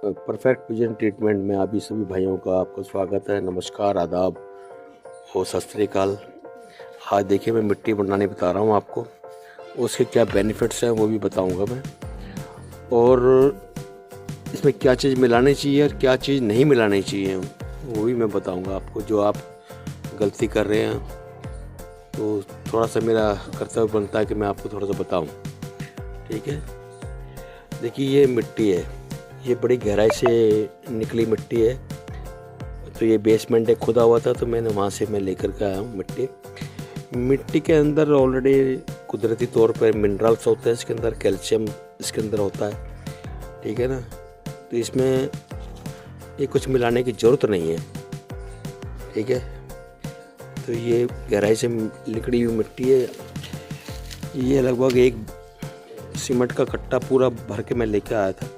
Perfect vision treatment में आप सभी भाइयों का आपका स्वागत है। नमस्कार, आदाब और सत श्री अकाल। आज देखिए, मैं मिट्टी बनाने बता रहा हूँ आपको। उसके क्या बेनिफिट्स हैं वो भी बताऊँगा मैं, और इसमें क्या चीज़ मिलानी चाहिए और क्या चीज़ नहीं मिलानी चाहिए वो भी मैं बताऊँगा आपको। जो आप गलती कर रहे हैं तो थोड़ा सा मेरा कर्तव्य बनता है कि मैं आपको थोड़ा सा बताऊँ, ठीक है। देखिए, ये मिट्टी है, ये बड़ी गहराई से निकली मिट्टी है। तो ये बेसमेंट एक खुदा हुआ था, तो मैंने वहाँ से मैं लेकर के आया हूँ मिट्टी के अंदर ऑलरेडी कुदरती तौर पर मिनरल्स होते हैं। इसके अंदर कैल्शियम इसके अंदर होता है, ठीक है ना। तो इसमें ये कुछ मिलाने की ज़रूरत नहीं है, ठीक है। तो ये गहराई से निकली हुई मिट्टी है। ये लगभग एक सीमेंट का कट्टा पूरा भर के मैं लेकर आया था।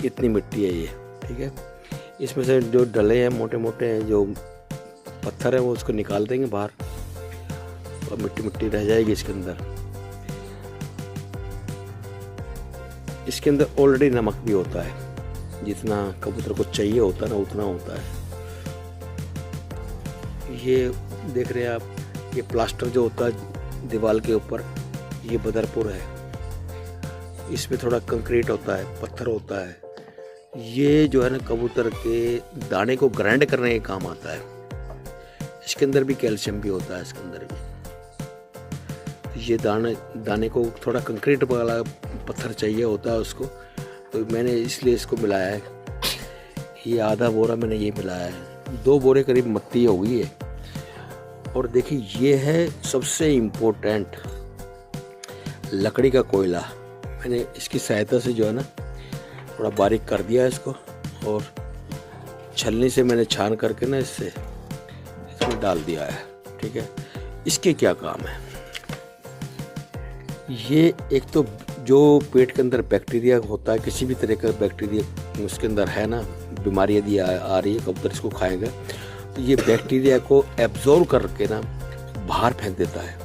इतनी मिट्टी है ये, ठीक है। इसमें से जो डले हैं मोटे मोटे हैं, जो पत्थर है, वो उसको निकाल देंगे बाहर और मिट्टी रह जाएगी इसके अंदर। इसके अंदर ऑलरेडी नमक भी होता है, जितना कबूतर को चाहिए होता है ना उतना होता है। ये देख रहे हैं आप, ये प्लास्टर जो होता है दीवार के ऊपर, ये बदरपुर है। इसमें थोड़ा कंक्रीट होता है, पत्थर होता है। ये जो है ना कबूतर के दाने को ग्राइंड करने के काम आता है। इसके अंदर भी कैल्शियम भी होता है, इसके अंदर भी। ये दाने को थोड़ा कंक्रीट वाला पत्थर चाहिए होता है उसको, तो मैंने इसलिए इसको मिलाया है। ये आधा बोरा मैंने ये मिलाया है, 2 बोरे करीब मट्टी हो गई है। और देखिए, ये है सबसे इम्पोर्टेंट लकड़ी का कोयला। मैंने इसकी सहायता से जो है ना थोड़ा बारीक कर दिया है इसको, और छलनी से मैंने छान करके ना इसमें डाल दिया है, ठीक है। इसके क्या काम है? ये एक तो जो पेट के अंदर बैक्टीरिया होता है, किसी भी तरह का बैक्टीरिया उसके अंदर है ना, बीमारी यदि आ रही है, कबूतर इसको खाएगा तो ये बैक्टीरिया को एब्जॉर्ब करके ना बाहर फेंक देता है।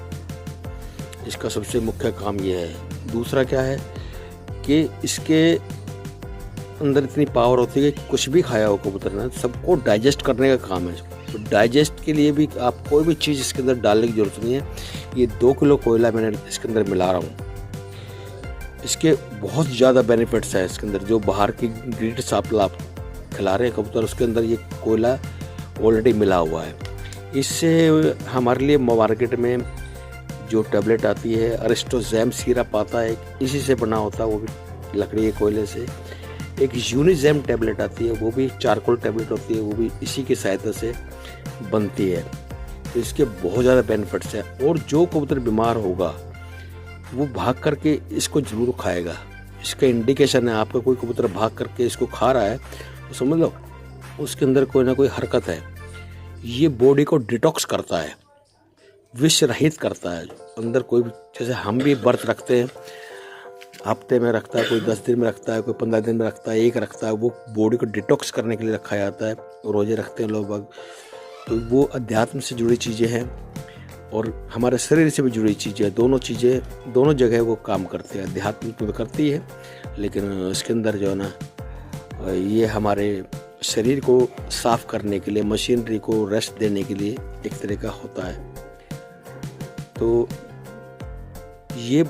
इसका सबसे मुख्य काम ये है। दूसरा क्या है कि इसके अंदर इतनी पावर होती है कि कुछ भी खाया हो कबूतर ने, सबको डाइजेस्ट करने का काम है। तो डाइजेस्ट के लिए भी आप कोई भी चीज़ इसके अंदर डालने की ज़रूरत नहीं है। ये 2 किलो कोयला मैंने इसके अंदर मिला रहा हूँ। इसके बहुत ज़्यादा बेनिफिट्स है इसके अंदर। जो बाहर की ग्रीड सापला आप खिला रहे हैं कबूतर, उसके अंदर ये कोयला ऑलरेडी मिला हुआ है। इससे हमारे लिए मार्केट में जो टैबलेट आती है, अरिस्टोजैम सिरप आता है, इसी से बना होता है, वो भी लकड़ी के कोयले से। एक यूनिजैम टैबलेट आती है, वो भी चारकोल टैबलेट होती है, वो भी इसी की सहायता से बनती है। तो इसके बहुत ज़्यादा बेनिफिट्स हैं। और जो कबूतर बीमार होगा वो भाग करके इसको ज़रूर खाएगा। इसका इंडिकेशन है, आपका कोई कबूतर भाग करके इसको खा रहा है तो समझ लो उसके अंदर कोई ना कोई हरकत है। ये बॉडी को डिटॉक्स करता है, विष रहित करता है। अंदर कोई भी, जैसे हम भी व्रत रखते हैं, हफ्ते में रखता है कोई, 10 दिन में रखता है कोई, 15 दिन में रखता है, एक रखता है, वो बॉडी को डिटॉक्स करने के लिए रखा जाता है। रोजे रखते हैं लोग। तो वो अध्यात्म से जुड़ी चीज़ें हैं और हमारे शरीर से भी जुड़ी चीज़ें, दोनों जगह वो काम करते हैं। अध्यात्म तो करती है, लेकिन इसके अंदर जो है ना, ये हमारे शरीर को साफ करने के लिए, मशीनरी को रेस्ट देने के लिए एक तरह का होता है। तो ये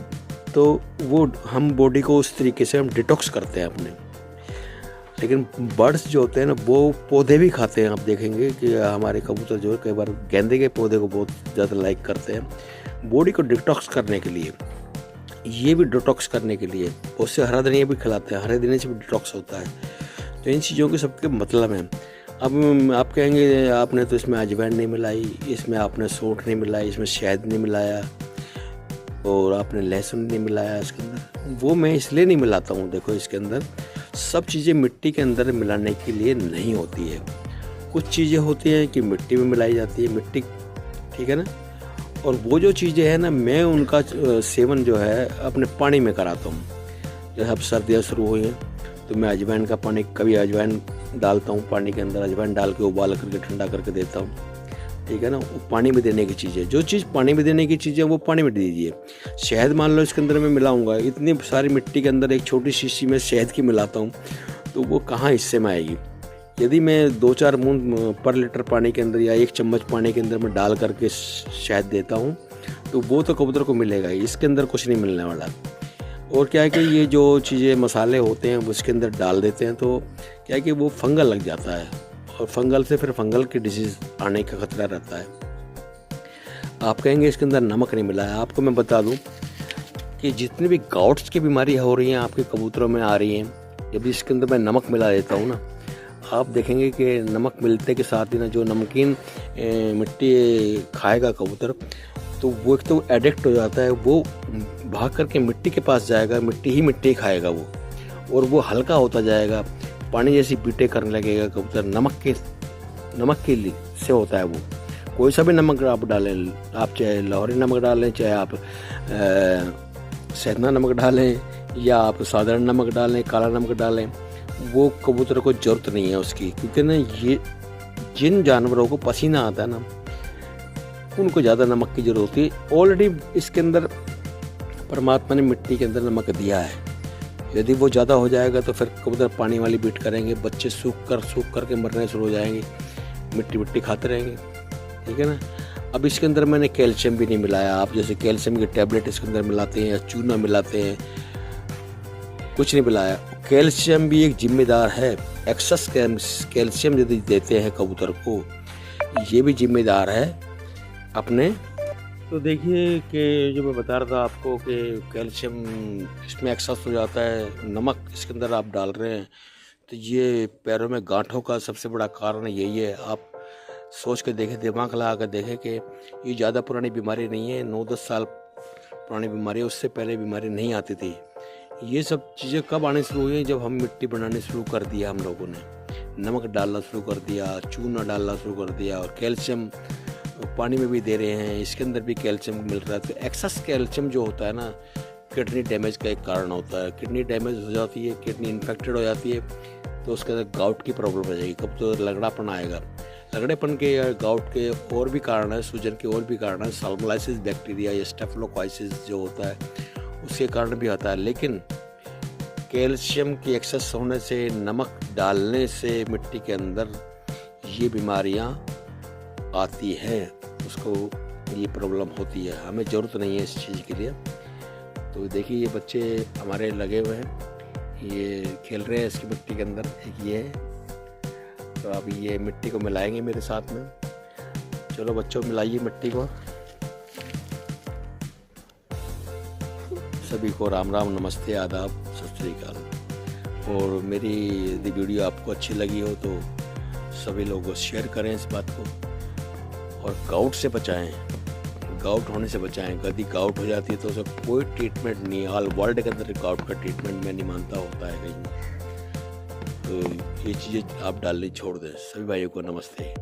तो वो हम बॉडी को उस तरीके से हम डिटॉक्स करते हैं अपने। लेकिन बर्ड्स जो होते हैं ना, वो पौधे भी खाते हैं। आप देखेंगे कि हमारे कबूतर जो है कई बार गेंदे के पौधे को बहुत ज़्यादा लाइक करते हैं, बॉडी को डिटॉक्स करने के लिए। ये भी डिटॉक्स करने के लिए उससे हरा धनिया भी खिलाते हैं, हरे धनिया से भी डिटॉक्स होता है। तो इन चीज़ों के सबके मतलब हैं। अब आप कहेंगे आपने तो इसमें अजवाइन नहीं मिलाई, इसमें आपने सौंठ नहीं मिलाई, इसमें शहद नहीं मिलाया, और आपने लहसुन नहीं मिलाया इसके अंदर। वो मैं इसलिए नहीं मिलाता हूँ। देखो, इसके अंदर सब चीज़ें मिट्टी के अंदर मिलाने के लिए नहीं होती है। कुछ चीज़ें होती हैं कि मिट्टी में मिलाई जाती है, मिट्टी, ठीक है ना। और वो जो चीज़ें हैं ना, मैं उनका सेवन जो है अपने पानी में कराता हूँ। जैसे अब सर्दियाँ शुरू हुई हैं तो मैं अजवाइन का पानी, कभी अजवाइन डालता हूँ पानी के अंदर, अजवाइन डाल के उबाल करके ठंडा करके देता हूँ, ठीक है ना। वो पानी में देने की चीज़ है। जो चीज़ पानी में देने की चीज़ है वो पानी में दे दीजिए। शहद मान लो इसके अंदर मैं मिलाऊंगा, इतनी सारी मिट्टी के अंदर एक छोटी शीशी में शहद की मिलाता हूँ, तो वो कहाँ हिस्से में आएगी। यदि मैं 2-4 बूंद पर लीटर पानी के अंदर या 1 चम्मच पानी के अंदर मैं डाल करके शहद देता हूँ तो वो तो कबूतर को मिलेगा ही, इसके अंदर कुछ नहीं मिलने वाला। और क्या है कि ये जो चीज़ें मसाले होते हैं वो उसके अंदर डाल देते हैं तो क्या है कि वो फंगल लग जाता है और फंगल से फिर फंगल की डिजीज़ आने का खतरा रहता है। आप कहेंगे इसके अंदर नमक नहीं मिला है। आपको मैं बता दूं कि जितनी भी गाउट्स की बीमारी हो रही हैं आपके कबूतरों में आ रही हैं, जब इसके अंदर मैं नमक मिला देता हूँ ना, आप देखेंगे कि नमक मिलते के साथ ही ना जो नमकीन मिट्टी खाएगा कबूतर तो वो एक तो एडिक्ट हो जाता है, वो भाग करके मिट्टी के पास जाएगा, मिट्टी खाएगा वो, और वो हल्का होता जाएगा, पानी जैसी बीटें करने लगेगा कबूतर। नमक के लिए से होता है वो। कोई सा भी नमक आप डालें, आप चाहे लाहौरी नमक डालें, चाहे आप सेंधा नमक डालें या आप साधारण नमक डालें, काला नमक डालें, वो कबूतर को ज़रूरत नहीं है उसकी। क्योंकि ना ये जिन जानवरों को पसीना आता है ना उनको ज़्यादा नमक की ज़रूरत होती है। ऑलरेडी इसके अंदर परमात्मा ने मिट्टी के अंदर नमक दिया है। यदि वो ज़्यादा हो जाएगा तो फिर कबूतर पानी वाली बीट करेंगे, बच्चे सूख कर के मरने शुरू हो जाएंगे, मिट्टी खाते रहेंगे, ठीक है ना। अब इसके अंदर मैंने कैल्शियम भी नहीं मिलाया। आप जैसे कैल्शियम की टैबलेट इसके अंदर मिलाते हैं या चूना मिलाते हैं, कुछ नहीं मिलाया। कैल्शियम भी एक जिम्मेदार है। एक्सेस कैल्शियम यदि देते हैं कबूतर को, ये भी जिम्मेदार है अपने। तो देखिए कि जो मैं बता रहा था आपको कि कैल्शियम इसमें एक्सेस हो जाता है, नमक इसके अंदर आप डाल रहे हैं तो ये पैरों में गांठों का सबसे बड़ा कारण यही है। आप सोच के देखें, दिमाग लगा कर देखें कि ये ज़्यादा पुरानी बीमारी नहीं है, 9-10 साल पुरानी बीमारी है, उससे पहले बीमारी नहीं आती थी। ये सब चीज़ें कब आनी शुरू हुई हैं? जब हम मिट्टी बनानी शुरू कर दिया, हम लोगों ने नमक डालना शुरू कर दिया, चूना डालना शुरू कर दिया, और कैल्शियम पानी में भी दे रहे हैं, इसके अंदर भी कैल्शियम मिल रहा है। तो एक्सेस कैल्शियम जो होता है ना, किडनी डैमेज का एक कारण होता है। किडनी डैमेज हो जाती है, किडनी इन्फेक्टेड हो जाती है तो उसके अंदर गाउट की प्रॉब्लम हो जाएगी, कब तो लगड़ापन आएगा। लगड़ेपन के या गाउट के और भी कारण है, सूजन के और भी कारण है। साल्मोनेलाइसिस बैक्टीरिया या स्टेफिलोकोकाइसिस जो होता है उसके कारण भी आता है। लेकिन कैल्शियम की एक्सेस होने से, नमक डालने से मिट्टी के अंदर ये बीमारियां आती हैं, उसको ये प्रॉब्लम होती है। हमें ज़रूरत नहीं है इस चीज़ के लिए। तो देखिए ये बच्चे हमारे लगे हुए हैं, ये खेल रहे हैं इसकी मिट्टी के अंदर। एक ये है, तो अब ये मिट्टी को मिलाएंगे मेरे साथ में। चलो बच्चों, मिलाइए मिट्टी को। सभी को राम राम, नमस्ते, आदाब, सत श्री अकाल। और मेरी यदि वीडियो आपको अच्छी लगी हो तो सभी लोगों शेयर करें इस बात को, और गाउट से बचाएं, गाउट होने से बचाएं। यदि गाउट हो जाती है तो उसका कोई ट्रीटमेंट नहीं है। ऑल वर्ल्ड के अंदर गाउट का ट्रीटमेंट मैं नहीं मानता होता है कहीं। तो ये चीज़ें आप डालनी छोड़ दें। सभी भाइयों को नमस्ते।